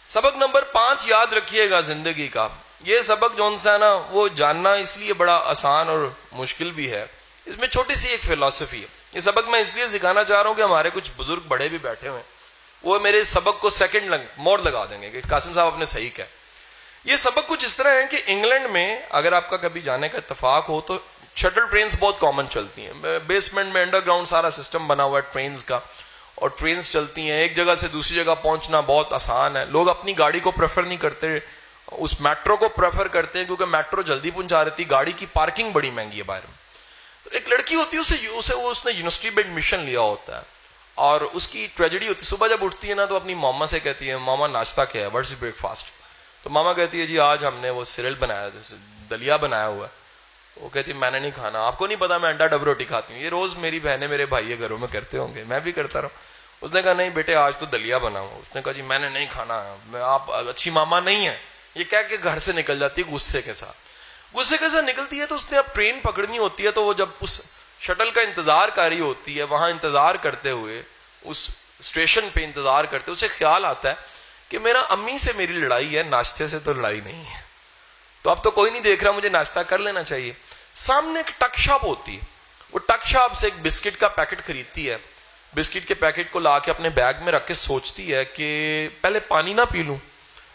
سبق نمبر 5 یاد رکھیے گا زندگی کا. یہ سبق جو ہے نا وہ جاننا اس لیے بڑا آسان اور مشکل بھی ہے. اس میں چھوٹی سی ایک فلسفی ہے. یہ سبق میں اس لیے سکھانا چاہ رہا ہوں کہ ہمارے کچھ بزرگ بڑے بھی بیٹھے ہوئے ہیں, وہ میرے سبق کو سیکنڈ موڑ لگا دیں گے کہ قاسم صاحب آپ نے صحیح کہا. یہ سبق کچھ اس طرح ہے کہ انگلینڈ میں اگر آپ کا کبھی جانے کا اتفاق ہو تو شٹل ٹرینز بہت کامن چلتی ہیں. بیسمنٹ میں انڈر گراؤنڈ سارا سسٹم بنا ہوا ہے ٹرینز کا, اور ٹرینز چلتی ہیں. ایک جگہ سے دوسری جگہ پہنچنا بہت آسان ہے. لوگ اپنی گاڑی کو پریفر نہیں کرتے, اس میٹرو کو پریفر کرتے ہیں کیونکہ میٹرو جلدی پہنچا رہتی, گاڑی کی پارکنگ بڑی مہنگی ہے باہر میں. تو ایک لڑکی ہوتی ہے اس نے یونیورسٹی میں ایڈمیشن لیا ہوتا ہے, اور اس کی ٹریجڈی ہوتی ہے. صبح جب اٹھتی ہے نا تو اپنی ماما سے کہتی ہے ماما ناشتہ کیا ہے, واٹس بریک فاسٹ. تو ماما کہتی ہے جی آج ہم نے وہ سیریل بنایا, دلیا بنایا ہوا ہے. وہ کہتی ہے میں نے نہیں کھانا. آپ کو نہیں پتا میں انڈا ڈبل روٹی کھاتی ہوں. یہ روز میری بہنیں میرے بھائی گھروں میں کرتے ہوں گے, میں بھی کرتا رہا. اس نے کہا نہیں بیٹے آج تو دلیا بنا ہوا. اس نے کہا جی میں نے نہیں کھانا, آپ اچھی ماما نہیں ہے. یہ کہہ کے گھر سے نکل جاتی ہے غصے کے ساتھ. غصے کے ساتھ نکلتی ہے تو اس نے اب ٹرین پکڑنی ہوتی ہے. تو وہ جب اس شٹل کا انتظار کر رہی ہوتی ہے, وہاں انتظار کرتے ہوئے اس اسٹیشن پہ انتظار کرتے اسے خیال آتا ہے کہ میرا امی سے میری لڑائی ہے, ناشتے سے تو لڑائی نہیں ہے. تو اب تو کوئی نہیں دیکھ رہا, مجھے ناشتہ کر لینا چاہیے. سامنے ایک ٹک شاپ ہوتی ہے, وہ ٹک شاپ سے ایک بسکٹ کا پیکٹ خریدتی ہے. بسکٹ کے پیکٹ کو لا کے اپنے بیگ میں رکھ کے سوچتی ہے کہ پہلے پانی نہ پی لوں.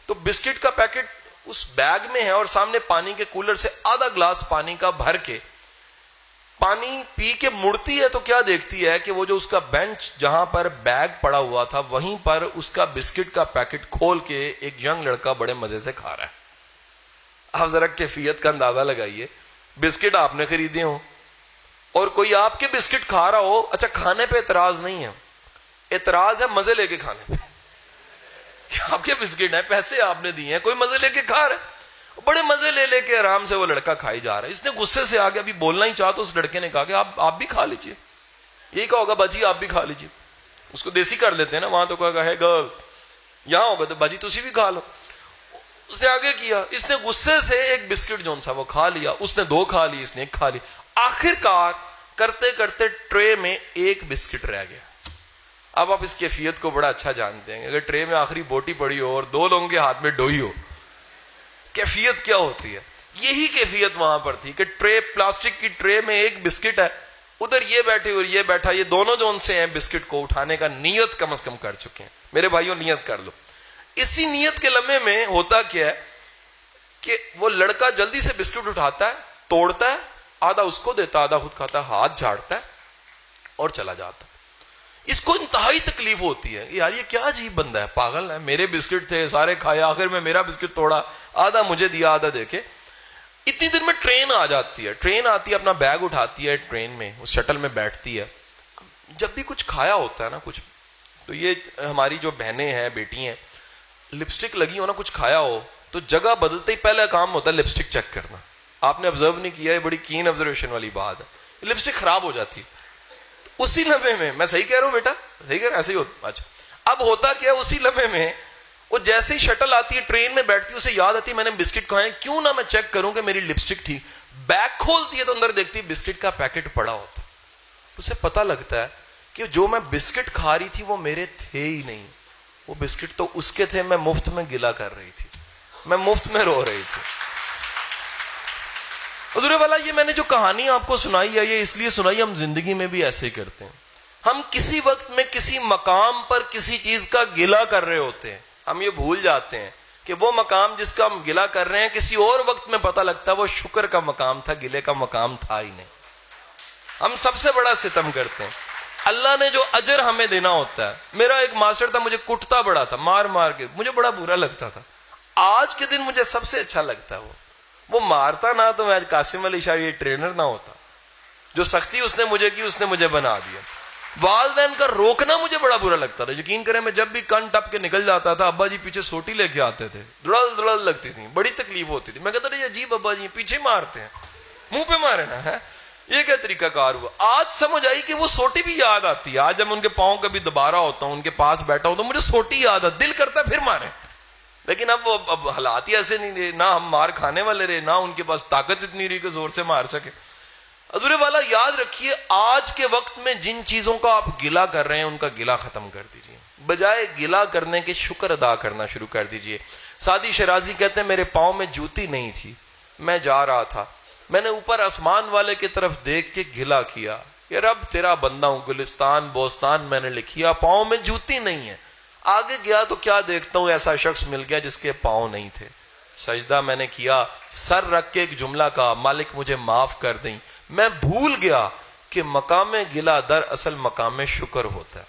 تو بسکٹ کا پیکٹ اس بیگ میں ہے اور سامنے پانی کے کولر سے آدھا گلاس پانی کا بھر کے پانی پی کے مڑتی ہے تو کیا دیکھتی ہے کہ وہ جو اس کا بینچ جہاں پر بیگ پڑا ہوا تھا وہیں پر اس کا بسکٹ کا پیکٹ کھول کے ایک ینگ لڑکا بڑے مزے سے کھا رہا ہے. آپ ذرا کیفیت کا اندازہ لگائیے. بسکٹ آپ نے خریدے ہوں اور کوئی آپ کے بسکٹ کھا رہا ہو. اچھا کھانے پہ اعتراض نہیں ہے, اعتراض ہے مزے لے کے کھانے پہ. آپ کے بسکٹ ہیں, پیسے آپ نے دیے ہیں, کوئی مزے لے کے کھا رہا ہے. بڑے مزے لے لے کے آرام سے وہ لڑکا کھائی جا رہا ہے. اس نے غصے سے آگے ابھی بولنا ہی چاہا تو اس لڑکے نے کہا کہ آپ بھی کھا لیجیے. یہی کہا ہوگا باجی آپ بھی کھا لیجیے. اس کو دیسی کر لیتے ہیں نا, وہاں تو کہا ہے گرل, یہاں ہوگا تو باجی تسی بھی کھا لو. اس نے آگے کیا, اس نے غصے سے ایک بسکٹ جو سا وہ کھا لیا. اس نے 2 کھا لی, اس نے 1 کھا لی. آخر کار کرتے کرتے ٹرے میں 1 بسکٹ رہ گیا. اب آپ اس کیفیت کو بڑا اچھا جانتے ہیں. اگر ٹرے میں آخری بوٹی پڑی ہو اور 2 لوگوں کے ہاتھ میں ڈوئی ہو, کیفیت کیا ہوتی ہے. یہی کیفیت وہاں پر تھی کہ ٹرے, پلاسٹک کی ٹرے میں 1 بسکٹ ہے, ادھر یہ بیٹھے اور یہ بیٹھا, یہ دونوں جو ان سے ہیں بسکٹ کو اٹھانے کا نیت کم از کم کر چکے ہیں. میرے بھائیوں نیت کر لو. اسی نیت کے لمحے میں ہوتا کیا ہے کہ وہ لڑکا جلدی سے بسکٹ اٹھاتا ہے, توڑتا ہے, آدھا اس کو دیتا آدھا خود کھاتا ہے, ہاتھ جھاڑتا ہے اور چلا جاتا ہے. اس کو انتہائی تکلیف ہوتی ہے, یار یہ کیا عجیب بندہ ہے, پاگل ہے. میرے بسکٹ تھے سارے کھائے, آخر میں میرا بسکٹ توڑا, آدھا مجھے دیا آدھا دے کے. اتنی دیر میں ٹرین آ جاتی ہے. ٹرین آتی ہے, اپنا بیگ اٹھاتی ہے, ٹرین میں اس شٹل میں بیٹھتی ہے. جب بھی کچھ کھایا ہوتا ہے نا کچھ, تو یہ ہماری جو بہنیں ہیں بیٹی ہیں, لپسٹک لگی ہو نا, کچھ کھایا ہو تو جگہ بدلتے ہی پہلا کام ہوتا ہے لپسٹک چیک کرنا. آپ نے آبزرو نہیں کیا, یہ بڑی کین آبزرویشن والی بات ہے. لپسٹک خراب ہو جاتی ہے اسی لمحے میں صحیح کہہ رہا ہوں بیٹا, صحیح کہہ رہا, ایسے ہی ہوتا. اچھا اب ہوتا کیا, اسی لمحے میں وہ جیسے ہی شٹل آتی ہے, ٹرین میں بیٹھتی ہے, اسے یاد آتی ہے میں نے بسکٹ کھائے, کیوں نہ میں چیک کروں کہ میری لپسٹک تھی. بیگ کھولتی ہے تو اندر دیکھتی ہے بسکٹ کا پیکٹ پڑا ہوتا. اسے پتا لگتا ہے کہ جو میں بسکٹ کھا رہی تھی وہ میرے تھے ہی نہیں, وہ بسکٹ تو اس کے تھے, میں مفت میں گلا کر رہی تھی, میں مفت میں رو رہی تھی. حضور والا یہ میں نے جو کہانی آپ کو سنائی ہے یہ اس لیے سنائی, ہم زندگی میں بھی ایسے ہی کرتے ہیں. ہم کسی وقت میں کسی مقام پر کسی چیز کا گلہ کر رہے ہوتے ہیں, ہم یہ بھول جاتے ہیں کہ وہ مقام جس کا ہم گلہ کر رہے ہیں کسی اور وقت میں پتہ لگتا ہے وہ شکر کا مقام تھا, گلے کا مقام تھا ہی نہیں. ہم سب سے بڑا ستم کرتے ہیں. اللہ نے جو اجر ہمیں دینا ہوتا ہے. میرا ایک ماسٹر تھا, مجھے کٹتا بڑا تھا, مار مار کے, مجھے بڑا برا لگتا تھا. آج کے دن مجھے سب سے اچھا لگتا ہے وہ مارتا نہ تو میں آج قاسم علی شاہ یہ ٹرینر نہ ہوتا. جو سختی اس نے مجھے کی اس نے مجھے بنا دیا. والدین کا روکنا مجھے بڑا برا لگتا تھا. یقین کریں میں جب بھی کن ٹپ کے نکل جاتا تھا, ابا جی پیچھے سوٹی لے کے آتے تھے, دڑل دڑل لگتی تھی, بڑی تکلیف ہوتی تھی. میں کہتا تھا یہ عجیب ابا جی پیچھے مارتے ہیں, منہ پہ مارے نا ہے, یہ کیا طریقہ کار ہوا. آج سمجھ آئی کہ وہ سوٹی بھی یاد آتی ہے. آج جب ان کے پاؤں کبھی دوبارہ ہوتا ہوں, ان کے پاس بیٹھا ہوں تو مجھے سوٹی یاد آتی, دل کرتا ہے پھر مارے. لیکن اب حالات ہی ایسے نہیں رہے, نہ ہم مار کھانے والے رہے, نہ ان کے پاس طاقت اتنی رہی کہ زور سے مار سکے. حضور والا یاد رکھیے آج کے وقت میں جن چیزوں کا آپ گلہ کر رہے ہیں ان کا گلہ ختم کر دیجیے، بجائے گلہ کرنے کے شکر ادا کرنا شروع کر دیجیے۔ سعدی شرازی کہتے ہیں میرے پاؤں میں جوتی نہیں تھی، میں جا رہا تھا، میں نے اوپر آسمان والے کی طرف دیکھ کے گلہ کیا کہ رب تیرا بندہ ہوں، گلستان بوستان میں نے لکھیا، پاؤں میں جوتی نہیں ہے، آگے گیا تو کیا دیکھتا ہوں ایسا شخص مل گیا جس کے پاؤں نہیں تھے، سجدہ میں نے کیا، سر رکھ کے ایک جملہ کہا مالک مجھے معاف کر دیں، میں بھول گیا کہ مقام گلہ در اصل مقام شکر ہوتا ہے،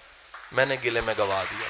میں نے گلے میں گوا دیا۔